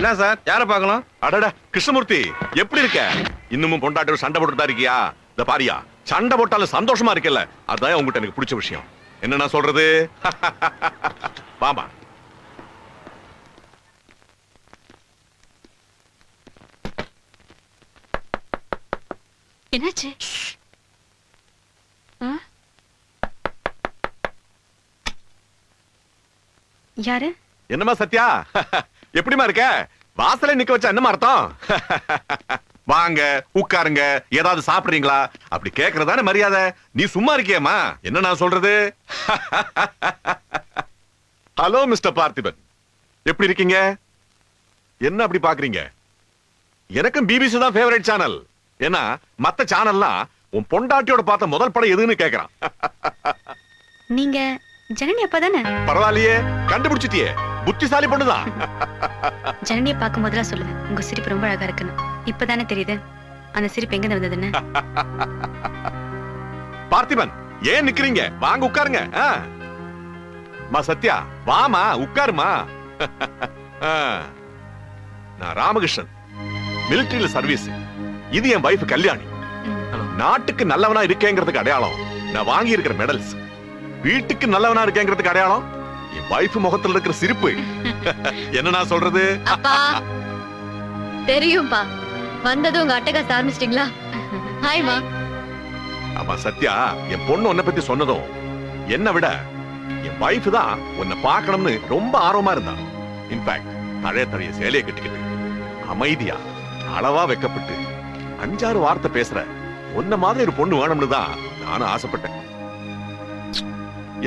என்ன சார், யார பார்க்கணும்? அடடா கிருஷ்ணமூர்த்தி, எப்படி இருக்க? இன்னமும் பொண்டாட்டி சண்டை போட்டுதான் இருக்கியா? இந்த பாரியா, சண்டை போட்டாலும் சந்தோஷமா இருக்கல. அதான் உங்ககிட்ட எனக்கு பிடிச்ச விஷயம். என்ன நான் சொல்றது? வாமா. என்னாச்சு? யாரு? என்னமா சத்யா, எப்படிமா இருக்க? வாசலை நிக்க வச்சா என்னமா அர்த்தம்? வாங்க உட்காருங்க, ஏதாவது சாப்பிடுறீங்களா அப்படி கேக்குறதானே மரியாதை. நீ சும்மா இருக்கியம்மா? என்ன நான் சொல்றது? ஹலோ மிஸ்டர் பார்த்திபன், எப்படி இருக்கீங்க? என்ன அப்படி பாக்குறீங்க? எனக்கும் பிபிசி தான் ஃபேவரட் சேனல். ஏன்னா மத்த சேனல்லாம் உன் பொண்டாட்டியோட பார்த்த முதல் படம் எதுன்னு கேக்குறான். நீங்க ஜனனி அப்பா தானே? பரவாயில்லையே, கண்டுபிடிச்சிட்டியே, புத்திசாலி பொண்ணுதான். ஜனனியை பார்க்கும் போதெல்லாம் சொல்லுவேன், உங்க சிரிப்பு ரொம்ப அழகா இருக்குன்னு. இப்பதானே தெரியுது அந்த சிரிப்பு எங்க வந்ததுன்னு. பார்த்திபன், ஏன் நிக்கிறீங்க? வாங்க உட்காருங்க. மா சத்யா, வாமா உட்காருமா. நான் ராமகிருஷ்ணன், மிலிட்டரியில சர்வீஸ். இது என் வைஃப் கல்யாணி. நாட்டுக்கு நல்லவனா இருக்கேங்கிறதுக்கு அடையாளம் நான் வாங்கி இருக்கிற மெடல்ஸ். வீட்டுக்கு நல்லவனா இருக்கேங்கிறதுக்கு அடையாளம் என் வைஃப் முகத்துல இருக்கிற சிரிப்பு. என்ன நான் சொல்றது? தெரியும்பா, வந்ததும் உங்க அட்டகாச ஆரம்பிச்சிட்டீங்களா? ஹாய்மா. ஆமா சத்யா, என் பொண்ணு உன்னை பத்தி சொன்னதும் என்ன விட என் வைஃப் தான் உன்னை பார்க்கணும்னு ரொம்ப ஆர்வமா இருந்தா. இன்ஃபேக்ட் தழைய சேலையை கட்டிக்கிட்டு அமைதியா அளவா வைக்கப்பட்டு 5-6 வார்த்தை பேசுற உன்ன மாதிரி ஒரு பொண்ணு வேணும்னு தான் நானும் ஆசைப்பட்டேன்.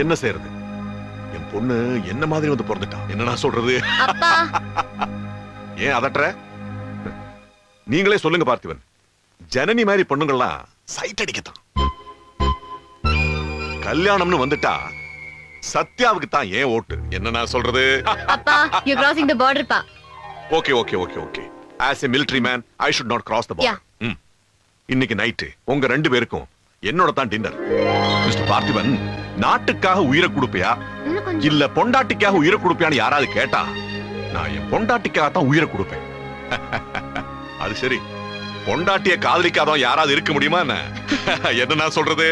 என்ன செய்யறது, என் பொண்ணு என்ன மாதிரி வந்து பிறந்துட்டா. என்ன நான் சொல்றது? ஏன் அதட்டுற? நீங்களே சொல்லுங்க பார்த்திபன், ஜனனி மாதிரி பொண்ணுங்கள்லாம் சைட் அடிக்கத்தான். கல்யாணம்னு வந்துட்டா சத்யாவுக்கு தான் ஏன் ஓட்டு. என்ன நான் சொல்றது? அப்பா, you crossing the border பா. Okay okay okay okay. as a military man I should not cross the border. இன்னைக்கு நைட் உங்க 2 பேருக்கும் என்னோட தான் டின்னர். மிஸ்டர் பார்த்திபன், நாட்டுக்காக உயிரை கொடுப்பியா இல்ல பொண்டாட்டிக்காக உயிரை கொடுப்பியான்னு யாராவது கேட்டா நான் என் பொண்டாட்டிக்காக தான் உயிரை கொடுப்பேன். அது சரி, பொண்டாட்டிய காதலிக்காதவன் யாராவது இருக்க முடியுமா என்ன? என்ன நான் சொல்றது?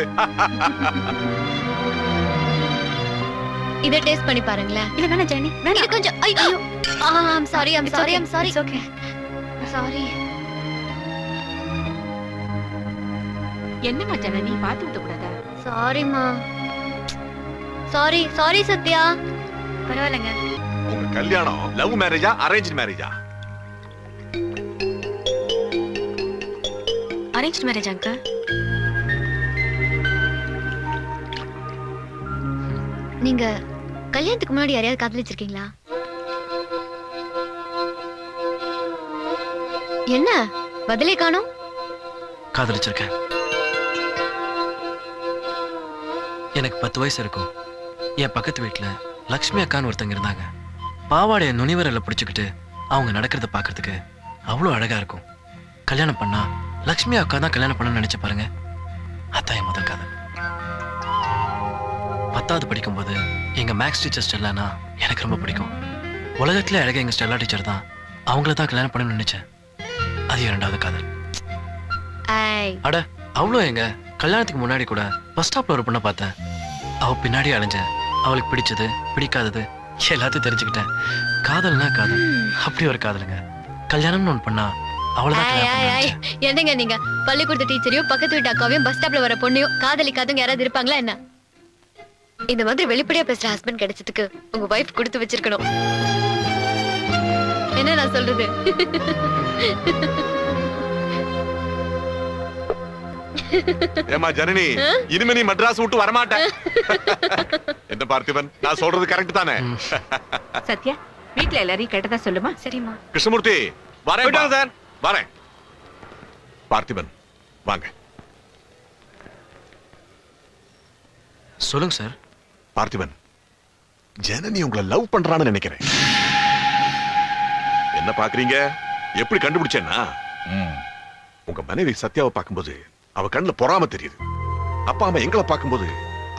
இத டேஸ்ட் பண்ணி பாருங்களேன். இல்ல வேணா ஜனனி, வேணா. இது கொஞ்சம் ஐயோ. I'm sorry. It's okay. Sorry. என்னம்மா ஜனனி, பாத்து விட கூடாதா? சாரிமா. சாரி சத்யா. பரவாயில்லைங்க. உங்க கல்யாணம் லவ் மேரேஜா அரேஞ்ச்டு மேரேஜா? Arranged marriage uncle. நீங்க கல்யாணத்துக்கு முன்னாடி யாரையாவது காதலிச்சிருக்கீங்களா? என்ன பதிலே காணோம்? காதலிச்சிருக்கேன். எனக்கு 10 வயசு இருக்கும். என் பக்கத்து வீட்டுல லக்ஷ்மி அக்கான்னு ஒருத்தங்க இருந்தாங்க. பாவாடைய நுனிவரல பிடிச்சுக்கிட்டு அவங்க நடக்கிறத பாக்குறதுக்கு அவ்வளோ அழகா இருக்கும். கல்யாணம் பண்ணா லக்ஷ்மி அக்கா தான் கல்யாணம் பண்ணணும்னு நினைச்சு பாருங்க. அதான் என் முதல் காதல். 10வது படிக்கும்போது எங்க மேக்ஸ் டீச்சர் ஸ்டெல்லானா எனக்கு ரொம்ப பிடிக்கும். உலகத்துல அழகா எங்க ஸ்டெல்லா டீச்சர் தான். அவங்கள தான் கல்யாணம் பண்ணணும்னு நினைச்சேன். அது 2வது காதல். அட அவ்வளோ எங்க கல்யாணத்துக்கு முன்னாடி கூட பஸ் ஸ்டாப்ல ஒரு பொண்ணை பார்த்தேன். அவ பின்னாடி அலைஞ்சேன். அவளுக்கு பிடிச்சது பிடிக்காதது எல்லாத்தையும் தெரிஞ்சுக்கிட்டேன். காதல்னா காதல், அப்படி ஒரு காதலுங்க. கல்யாணம்னு ஒன்று பண்ணா அவ்வளவுதான். என்னங்க நீங்க பள்ளிக்கூடத்து டீச்சரையும் பக்கத்து வீட்டு அக்காவையும் பஸ் ஸ்டாப்ல வர பொண்ணையும் காதலிக்காதவங்க யாராவது இருப்பாங்களா என்ன? இந்த மாதிரி வெளிப்படையா பேசுற ஹஸ்பண்ட் கிடைச்சதுக்கு உங்க வைஃப் கொடுத்து வச்சிருக்கணும். என்ன நான் சொல்றது? ஏமா ஜனனி, இனிமே நீ மெட்ராஸ் விட்டு வரமாட்ட. என்ன பார்த்திபன், நான் சொல்றது கரெக்ட் தானே? சத்யா, வீட்ல எல்லாரையும் கேட்டதா சொல்லுமா? சரிம்மா. கிருஷ்ணமூர்த்தி, வரேன் சார். வரேன். பார்த்திபன் வாங்க. சொல்லுங்க சார். பார்த்திபன், ஜனனி உங்களை லவ் பண்றான்னு நினைக்கிறேன். என்ன பாக்குறீங்க? எப்படி கண்டுபிடிச்சேன்னா, உங்க மனைவி சத்யாவை பார்க்கும்போது அவ கண்ணுல பொறாம தெரியுது. அப்பா அம்மா எங்களை பார்க்கும்போது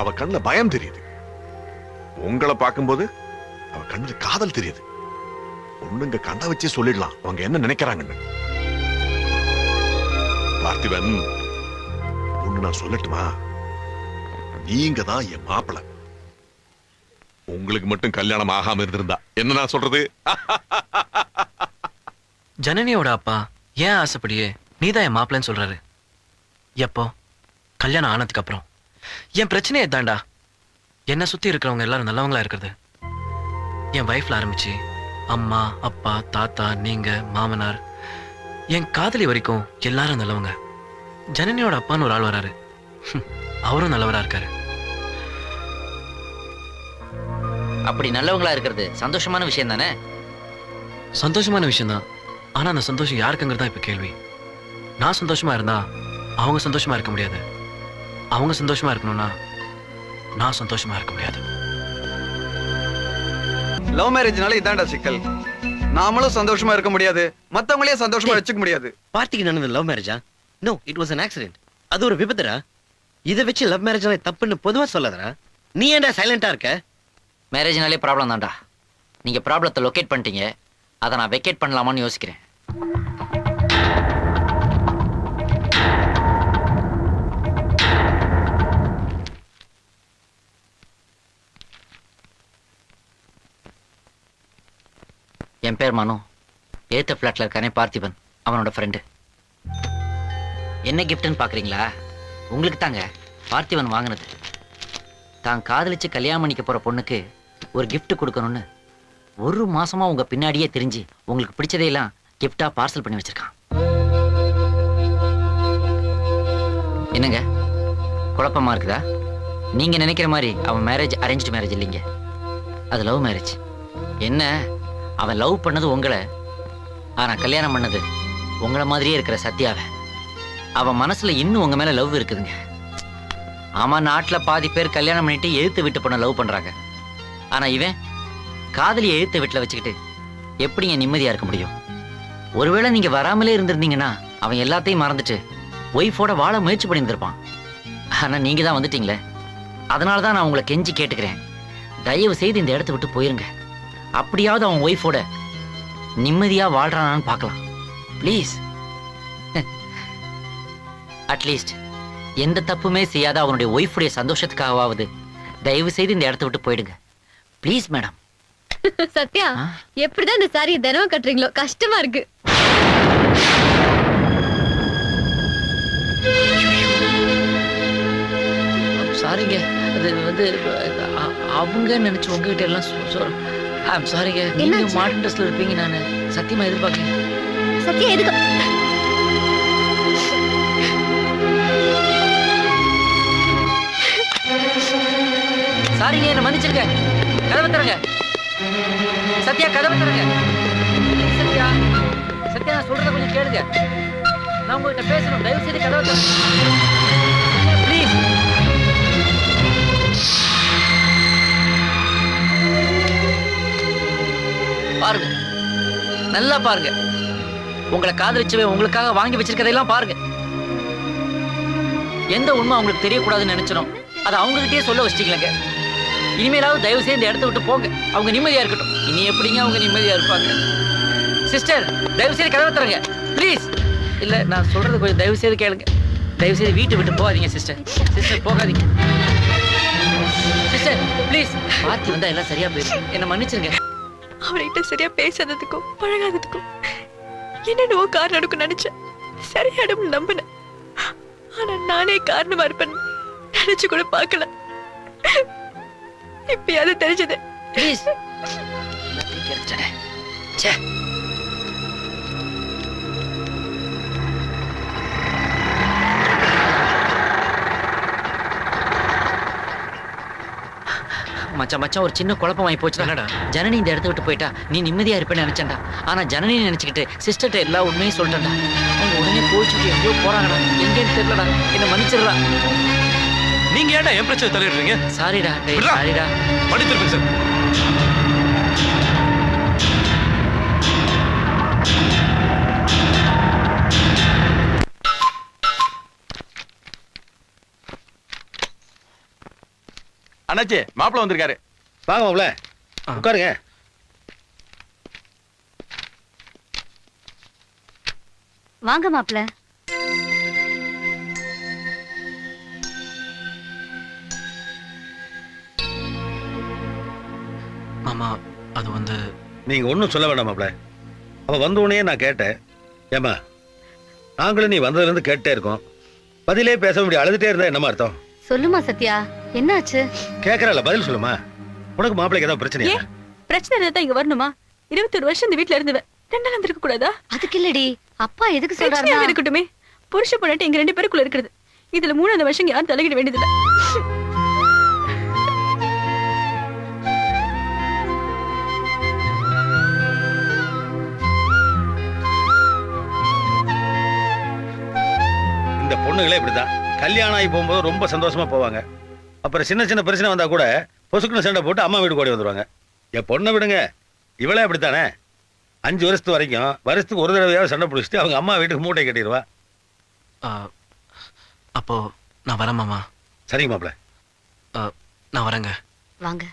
அவ கண்ணுல பயம் தெரியுது. உங்களை பார்க்கும்போது அவ கண்ணுல காதல் தெரியுது. பொண்ணுங்க கண்ண வச்சு சொல்லிடலாம் அவங்க என்ன நினைக்கிறாங்கன்னு. பார்த்திபன், ஒண்ணு நான் சொல்லட்டுமா? நீங்க தான் என் மாப்பிள. உங்களுக்கு மட்டும் கல்யாணம் ஆகாம இருந்திருந்தா என்ன நான் சொல்றது? ஜனனியோட அப்பா ஏன் ஆசைப்படியே நீதான் என் மாப்பிள்ளைன்னு சொல்றாரு. எப்போ? கல்யாணம் ஆனதுக்கு அப்புறம். என் பிரச்சனையே தாண்டா என்ன சுத்தி இருக்கிறவங்க எல்லாரும் நல்லவங்களா இருக்கிறது. என் வைஃப்ல ஆரம்பிச்சு அம்மா, அப்பா, தாத்தா, நீங்க, மாமனார், என் காதலி வரைக்கும் எல்லாரும் நல்லவங்க. ஜனனியோட அப்பான்னு ஒரு ஆள் வராரு, அவரும் நல்லவரா இருக்காரு. அப்படி நல்லவங்களா இருக்கிறது சந்தோஷமான விஷயம் தானே? சந்தோஷமான விஷயம் தான். ஆனா அந்த சந்தோஷம் யாருக்குங்கிறதா இப்ப கேள்வி. நான் சந்தோஷமா இருந்தா அவங்க சந்தோஷமா இருக்க முடியாது. அவங்க சந்தோஷமா இருக்கணும்னா நான் சந்தோஷமா இருக்க முடியாது. லவ் மேரேஜ்னால இதான்டா சிக்கல். நாமளும் சந்தோஷமா இருக்க முடியாது, மத்தவங்களையும் சந்தோஷமா வச்சுக்க முடியாது. பார்த்திக்கு நடந்தது லவ் மேரேஜா? No, it was an accident. அது ஒரு விபத்துடா. இதை வச்சு லவ் மேரேஜ் தப்புன்னு பொதுவா சொல்லாதடா. நீ ஏன்டா சைலண்டா இருக்க? மேரேஜ்னாலே ப்ராப்ளம் தான்டா. நீங்க ப்ராப்ளத்தை லொகேட் பண்ணிட்டீங்க, அதை நான் வெக்கேட் பண்ணலாமான்னு யோசிக்கிறேன். என் பேர் மனு. ஏத்த பிளாட்ல இருக்கானே பார்த்திபன், அவனோட ஃப்ரெண்டு. என்ன கிஃப்ட்னு பாக்குறீங்களா? உங்களுக்கு தாங்க. பார்த்திபன் வாங்கினது. தான் காதலிச்சு கல்யாணம் பண்ணிக்க போற பொண்ணுக்கு ஒரு gift கொடுக்கணும்னு ஒரு மாசமா உங்க பின்னாடியே தெரிஞ்சு உங்களுக்கு பிடிச்சதையெல்லாம் கிஃப்டா பார்சல் பண்ணி வச்சிருக்கான். என்னங்க குழப்பமா இருக்குதா? நீங்க நினைக்கிற மாதிரி அவன் மேரேஜ் அரேஞ்ச்டு மேரேஜ் இல்லைங்க, அது லவ் மேரேஜ். என்ன, அவன் லவ் பண்ணது உங்களை, ஆனா கல்யாணம் பண்ணது உங்களை மாதிரியே இருக்கிற சத்யாவை. அவன் மனசுல இன்னும் உங்க மேல லவ் இருக்குதுங்க. ஆமா, நாட்டுல பாதி பேர் கல்யாணம் பண்ணிட்டு எழுத்து விட்டு பண்ண லவ் பண்றாங்க. ஆனா இவன் காதலியை எழுத்து வீட்டுல வச்சுக்கிட்டு எப்படிங்க நிம்மதியா இருக்க முடியும்? ஒருவேளை நீங்க வராமலே இருந்திருந்தீங்கன்னா அவன் எல்லாத்தையும் மறந்துட்டு ஒய்ஃபோட வாழ முயற்சி பண்ணியிருந்திருப்பான். ஆனா நீங்க தான் வந்துட்டீங்களே, அதனாலதான் நான் உங்களை கெஞ்சி கேட்டுக்கிறேன், தயவு செய்து இந்த இடத்த விட்டு போயிருங்க. அப்படியாவது அவன் ஒய்ஃபோட நிம்மதியா வாழ்றானான்னு பார்க்கலாம். ப்ளீஸ். அட்லீஸ்ட் எந்த தப்புமே செய்யாத அவனுடைய ஒய்ஃபுடைய சந்தோஷத்துக்காகவாவது தயவு செய்து இந்த இடத்த விட்டு போயிடுங்க. Please madam. சத்யா, எப்படிதான் இந்த சாரியை தினமும் கட்டுறீங்களோ, கஷ்டமா இருக்கு. சாரிங்க, அது வந்து அவங்க நினைச்சு உங்ககிட்ட எல்லாம் சாரிங்க. நீங்க மாடர்ன் ட்ரெஸ்ல இருப்பீங்க, நான் சத்தியமா எதிர்பார்க்கேன். சத்யா எதுக்கு? சாரிங்க, என்ன மன்னிச்சிருங்க. கதவை தரங்க சத்யா, கதவை தரங்க. சத்யா, சத்யா, நான் சொல்றத கொஞ்சம் கேளுங்க. நான் உங்ககிட்ட பேசணும், தயவு செய்து கதவை தரங்க ப்ளீஸ். பாருங்க, நல்லா பாருங்க. உங்களை காதலிச்சவே உங்களுக்காக வாங்கி வச்சிருக்கதையெல்லாம் பாருங்க. எந்த உண்மை அவங்களுக்கு தெரியக்கூடாதுன்னு நினைச்சனும் அதை அவங்ககிட்டயே சொல்ல வச்சிட்டீங்களேங்க. இனிமேலாவது தயவு செய்து இந்த இடத்த விட்டு போங்க. அவங்க நிம்மதியா இருக்கட்டும். இனி எப்படிங்க அவங்க நிம்மதியா இருப்பாங்க? சிஸ்டர், தயவு செய்து கதவை தரங்க ப்ளீஸ். இல்ல, நான் சொல்றது கொஞ்சம் தயவு செய்து கேளுங்க. தயவு செய்து வீட்டை விட்டு போகாதீங்க சிஸ்டர். சிஸ்டர், போகாதீங்க சிஸ்டர், ப்ளீஸ். பார்த்தி வந்தா எல்லாம் சரியா போயிடும். என்ன மன்னிச்சிருங்க. அவர்கிட்ட சரியா பேசாததுக்கும் பழகாததுக்கும் என்னென்னவோ காரணம் இருக்கும் நினைச்சேன். சரியாடும் நம்பினேன். ஆனா நானே காரணமா இருப்பேன் நினைச்சு கூட பார்க்கல. இப்பயாவது தெரிஞ்சது. ப்ளீஸ். மச்சான் மச்சான், ஒரு சின்ன குழப்பம் ஆகி போச்சுடா. ஜனனி இந்த இடத்த விட்டு போயிட்டா நீ நிம்மதியா இருப்பேன்னு நினைச்சேன்டா. ஆனா ஜனனி நினைச்சுக்கிட்டு சிஸ்டர்ட்ட எல்லா உண்மையும் சொல்லிட்டேன்டா. அவங்க உடனே போச்சுட்டு எங்கேயோ போறாங்கடா. எங்கேன்னு தெரியலடா. என்ன மன்னிச்சிடறா. நீங்க ஏன்டா என் பிரச்சனை தலையிடுறீங்க? சாரிடா, சாரிடா. படித்திருப்பேன் சார். அண்ணாச்சி, மாப்பிள்ள வந்திருக்காரு. வாங்க மாப்ள, உட்காருங்க. வாங்க மாப்ள. மாமா அது வந்து நீங்க ஒன்றும் சொல்ல வேண்டாம் மாப்ள. அவ வந்த உடனே நான் கேட்டேன், ஏமா நாங்களும் நீ வந்ததுல இருந்து கேட்டே இருக்கோம், பதிலே பேச முடியும், அழுதுட்டே இருந்தா என்னமா அர்த்தம்? சொல்லுமா சத்யா, என்னாச்சு? கேக்குறல பதில் சொல்லுமா. உனக்கு மாப்பிளைக்கு ஏதாவது பிரச்சனையா? பிரச்சனை இருந்தா இங்க வரணுமா? 21 வருஷம் இந்த வீட்ல இருந்துவேன். 2 நாள் இருக்க கூடாதா? அதுக்கு இல்லடி, அப்பா எதுக்கு பிரச்சனையா சொல்றாருன்னா இருக்கட்டுமே. புருஷ பொண்டாட்டி எங்க 2 பேருக்குள்ள இருக்கிறது. இதுல 3வது வருஷம் யாரும் தலையிட வேண்டியதில்லை. இந்த பொண்ணுகளே இப்படிதான். கல்யாணம் ஆகி போகும்போது ரொம்ப சந்தோஷமா போவாங்க. அப்புறம் சின்ன சின்ன பிரச்சனை வந்தா கூட பொசுக்குன்னு சண்டை போட்டு அம்மா வீட்டுக்கு ஓடி வந்துருவாங்க. என் பொண்ணை விடுங்க, இவளே அப்படித்தானே. 5 வருஷத்து வரைக்கும் வருஷத்துக்கு ஒரு தடவையாவது சண்டை பிடிச்சிட்டு அவங்க அம்மா வீட்டுக்கு மூட்டை கட்டிடுவா. அப்போ நான் வரேன் மாமா. சரிங்க மாப்பிள்ள. நான் வரேங்க. வாங்க.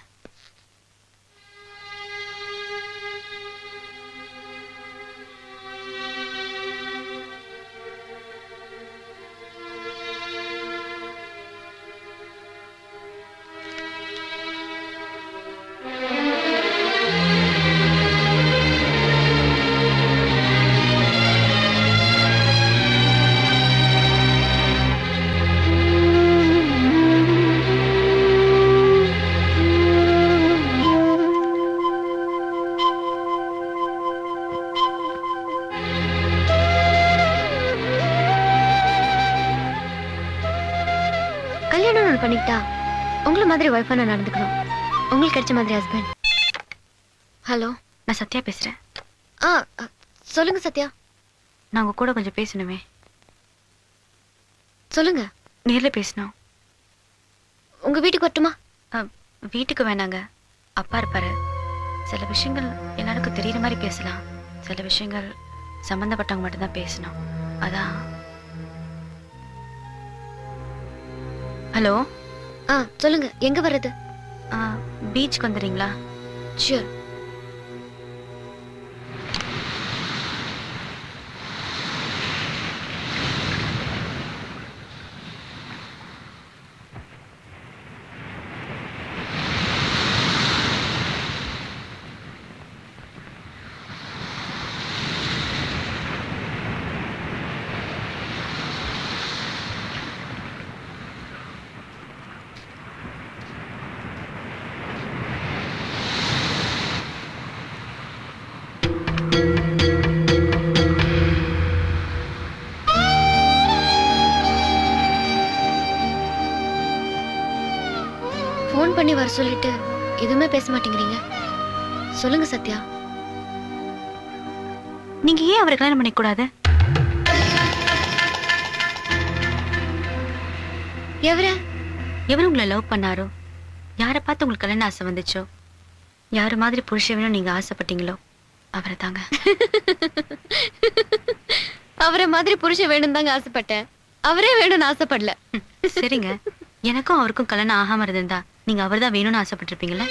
கல்யாணம் பண்ணிக்கிட்டா உங்களை மாதிரி ஒய்ஃபா நான் நடந்துக்கணும். உங்களுக்கு கிடைச்ச மாதிரி ஹஸ்பண்ட். ஹலோ, நான் சத்யா பேசுறேன். சொல்லுங்க சத்யா. நான் உங்க கூட கொஞ்சம் பேசணுமே. சொல்லுங்க. நேர்ல பேசணும். உங்க வீட்டுக்கு வரட்டுமா? வீட்டுக்கு வேணாங்க, அப்பா இருப்பாரு. சில விஷயங்கள் எல்லாருக்கும் தெரியற மாதிரி பேசலாம், சில விஷயங்கள் சம்பந்தப்பட்டவங்க மட்டும்தான் பேசணும். அதான். ஹலோ. சொல்லுங்க, எங்க வர்றது? பீச்சுக்கு வந்துடுறீங்களா? ஷூர். ஃபோன் பண்ணி வர சொல்லிட்டு எதுவுமே பேச மாட்டேங்கிறீங்க. சொல்லுங்க சத்யா. நீங்க ஏன் அவரை கல்யாணம் பண்ணிக்க கூடாது? எவரு உங்களை லவ் பண்ணாரோ, யாரை பார்த்து உங்களுக்கு கல்யாணம் ஆசை வந்துச்சோ, யாரு மாதிரி புருஷன் வேணும் நீங்க ஆசைப்பட்டீங்களோ அவரை தாங்க. அவரை மாதிரி புருஷன் வேணும் தாங்க ஆசைப்பட்டேன். அவரே வேணும்னு ஆசைப்படல. சரிங்க, எனக்கும் அவருக்கும் கல்யாணம் ஆகாம இருந்தா நீங்க அவர்தான் வேணும்னு ஆசைப்பட்டிருப்பீங்களா?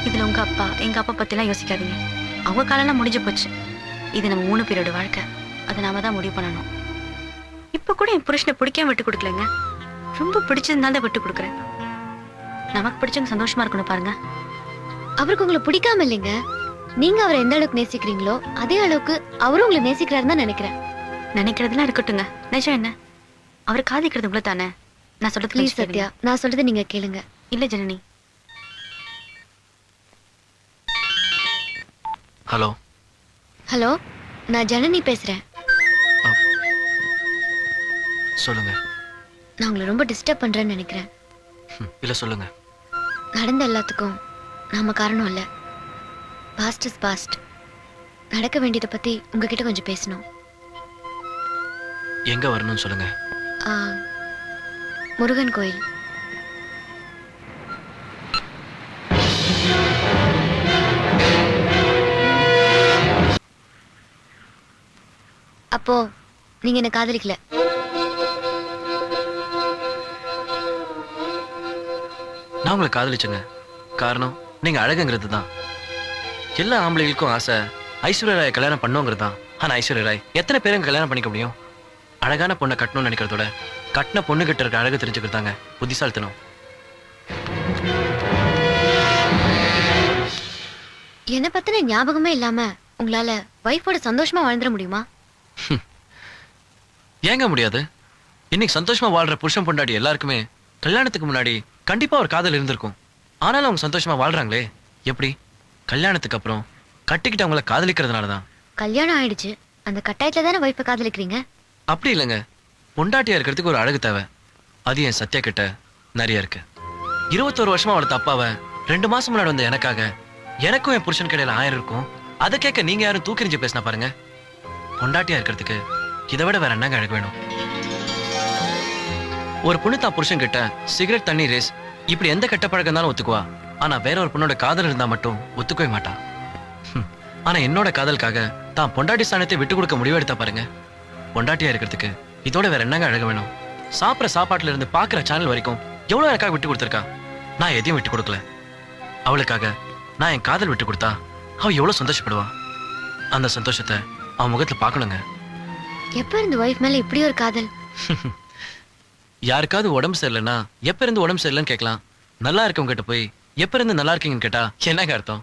இதுல உங்க அப்பா எங்க அப்பா பத்தி எல்லாம் யோசிக்காதீங்க. அவங்க காலம் முடிஞ்சு போச்சு. இது நம்ம 3 பேரோட வாழ்க்கை. அதை நாம தான் முடிவு பண்ணணும். இப்ப கூட என் புருஷனை பிடிக்காம விட்டு கொடுக்கலங்க. ரொம்ப பிடிச்சதுனால தான் விட்டு கொடுக்குறேன். நமக்கு பிடிச்சவங்க சந்தோஷமா இருக்கணும் பாருங்க. அவருக்கு உங்களை பிடிக்காம இல்லைங்க. நீங்க அவரை எந்த அளவுக்கு நேசிக்கிறீங்களோ அதே அளவுக்கு அவரும் உங்களை நேசிக்கிறாருன்னு தான் நினைக்கிறேன். நினைக்கிறதுலாம் இருக்கட்டுங்க, நிஜம் என்ன? அவர் காதிக்கிறது உங்களை தானே. நான் சொல்றது ப்ளீஸ் சத்யா, நான் சொல்றது நீங்க கேளுங்க. இல்ல ஜனனி. ஹலோ. ஹலோ, நான் ஜனனி பேசுறேன். சொல்லுங்க. நான் உங்களை ரொம்ப டிஸ்டர்ப் பண்றேன்னு நினைக்கிறேன். இல்ல சொல்லுங்க. நடந்த எல்லாத்துக்கும் நாம காரணம் இல்ல. Past is past. நடக்க வேண்டியதை பத்தி உங்ககிட்ட கொஞ்சம் பேசணும். எங்க வரணும்னு சொல்லுங்க. முருகன் கோயில். அப்போ நீங்க என்ன காதலிக்கல? நான் உங்களை காதலிச்சேங்க. காரணம் நீங்க அழகுங்கிறது தான். எல்லா ஆம்பளைகளுக்கும் ஆசை ஐஸ்வர்யா ராய் கல்யாணம் பண்ணுங்கிறது தான். ஆனா ஐஸ்வர்யா ராய் எத்தனை பேருங்க கல்யாணம் பண்ணிக்க முடியும்? அழகான பொண்ணை கட்டணும்னு நினைக்கிறதோட கட்டின பொண்ணு கிட்ட இருக்க அழகு தெரிஞ்சுக்கிறதாங்க புத்திசாலித்தனம். என்ன பத்தின ஞாபகமே இல்லாம உங்களால வைஃபோட சந்தோஷமா வாழ்ந்துட முடியுமா? ஏங்க முடியாது? இன்னைக்கு சந்தோஷமா வாழ்ற புருஷன் பொண்டாட்டி எல்லாருக்குமே கல்யாணத்துக்கு முன்னாடி கண்டிப்பா ஒரு காதல் இருந்திருக்கும். ஆனாலும் அவங்க சந்தோஷமா வாழ்றாங்களே எப்படி? கல்யாணத்துக்கு அப்புறம் கட்டிக்கிட்டு அவங்கள காதலிக்கிறதுனாலதான். கல்யாணம் ஆயிடுச்சு, அந்த கட்டாயத்துல தானே வைஃபை காதலிக்கிறீங்க. அப்படி இல்லைங்க, பொண்டாட்டியா இருக்கிறதுக்கு ஒரு அழகு தேவை. அது என் சத்யா கிட்ட நிறைய இருக்கு. 21 வருஷமா அவளை தப்பாவ 2 மாசம் முன்னாடி வந்த எனக்காக எனக்கும் என் புருஷன் கடையில 1000 இருக்கும். அதை கேட்க நீங்க யாரும் தூக்கிரிஞ்சு பேசினா பாருங்க. பொண்டாட்டியா இருக்கிறதுக்கு இதை விட வேற என்னங்க அழகு வேணும்? ஒரு பொண்ணு தான் புருஷன் கிட்ட சிகரெட், தண்ணி, ரேஸ் இப்படி எந்த கெட்ட பழக்கம் இருந்தாலும் ஒத்துக்குவா. ஆனா வேற ஒரு பொண்ணோட காதல் இருந்தா மட்டும் ஒத்துக்கவே மாட்டான். ஆனா என்னோட காதலுக்காக தான் பொண்டாட்டி ஸ்தானத்தை விட்டு கொடுக்க முடிவெடுத்தா பாருங்க. பொண்டாட்டியா இருக்கிறதுக்கு இதோட வேற என்னங்க அழகு வேணும்? சாப்பிட்ற சாப்பாட்டுல இருந்து பாக்குற சேனல் வரைக்கும் எவ்வளவு எனக்காக விட்டு கொடுத்துருக்கா. நான் எதையும் விட்டு கொடுக்கல. அவளுக்காக நான் என் காதல் விட்டு கொடுத்தா அவ எவ்வளவு சந்தோஷப்படுவா. அந்த சந்தோஷத்தை அவன் முகத்துல பாக்கணுங்க. எப்ப இருந்து வைஃப் மேல இப்படி ஒரு காதல்? யாருக்காவது உடம்பு சரியில்லைன்னா எப்ப இருந்து உடம்பு சரியில்லைன்னு கேட்கலாம். நல்லா இருக்கவங்க கிட்ட போய் எப்ப இருந்து நல்லா இருக்கீங்கன்னு கேட்டா என்னங்க அர்த்தம்?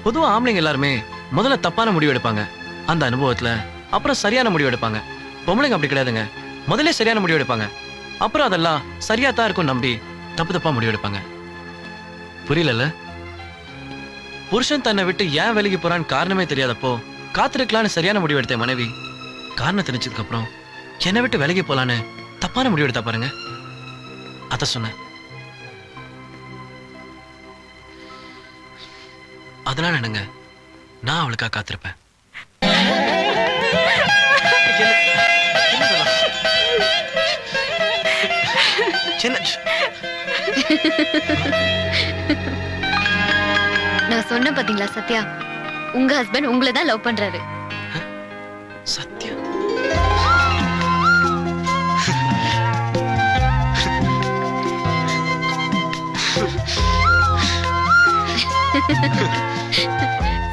பொதுவா ஆம்பளைங்க எல்லாருமே முதல்ல தப்பான முடிவு எடுப்பாங்க. அந்த அனுபவத்துல அப்புறம் சரியான முடிவு எடுப்பாங்க. பொம்பளைங்க அப்படி கிடையாதுங்க. முதல்ல சரியான முடிவு எடுப்பாங்க, அப்புறம் அதெல்லாம் சரியா தான் இருக்கும் நம்பி தப்பா முடிவு எடுப்பாங்க. புரியல? புருஷன் தன்னை விட்டு ஏன் வேலைக்கு போறான்னு காரணமே தெரியாதப்போ காத்திருக்கலான்னு சரியான முடிவு எடுத்த மனைவி காரணம் தெரிஞ்சதுக்கு அப்புறம் என்னை விட்டு வேலைக்கு போலான்னு தப்பான முடிவு எடுத்தா பாருங்க. அத சொன்னேன். அதனால என்னங்க, நான் அவளுக்காக காத்திருப்பேன். நான் சொன்ன பாத்தீங்களா சத்யா, உங்க ஹஸ்பண்ட் உங்களை தான் லவ் பண்றாரு. சத்யா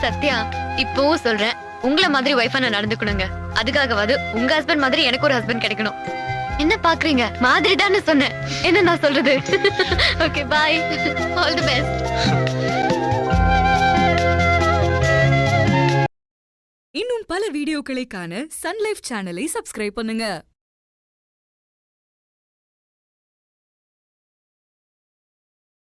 சத்யா, இப்பவும் சொல்றேன், உங்களை மாதிரி வைஃபா நான் நடந்துக்கணுங்க. அதுக்காகவாது உங்க ஹஸ்பண்ட் மாதிரி எனக்கு ஒரு ஹஸ்பண்ட் கிடைக்கணும். என்ன பாக்குறீங்க? மாதிரி தானே சொன்னேன். என்ன நான் சொல்றது? Okay, bye, all the best. இன்னும் பல வீடியோக்களை காண சன் லைஃப் சேனலை சப்ஸ்கிரைப் பண்ணுங்க.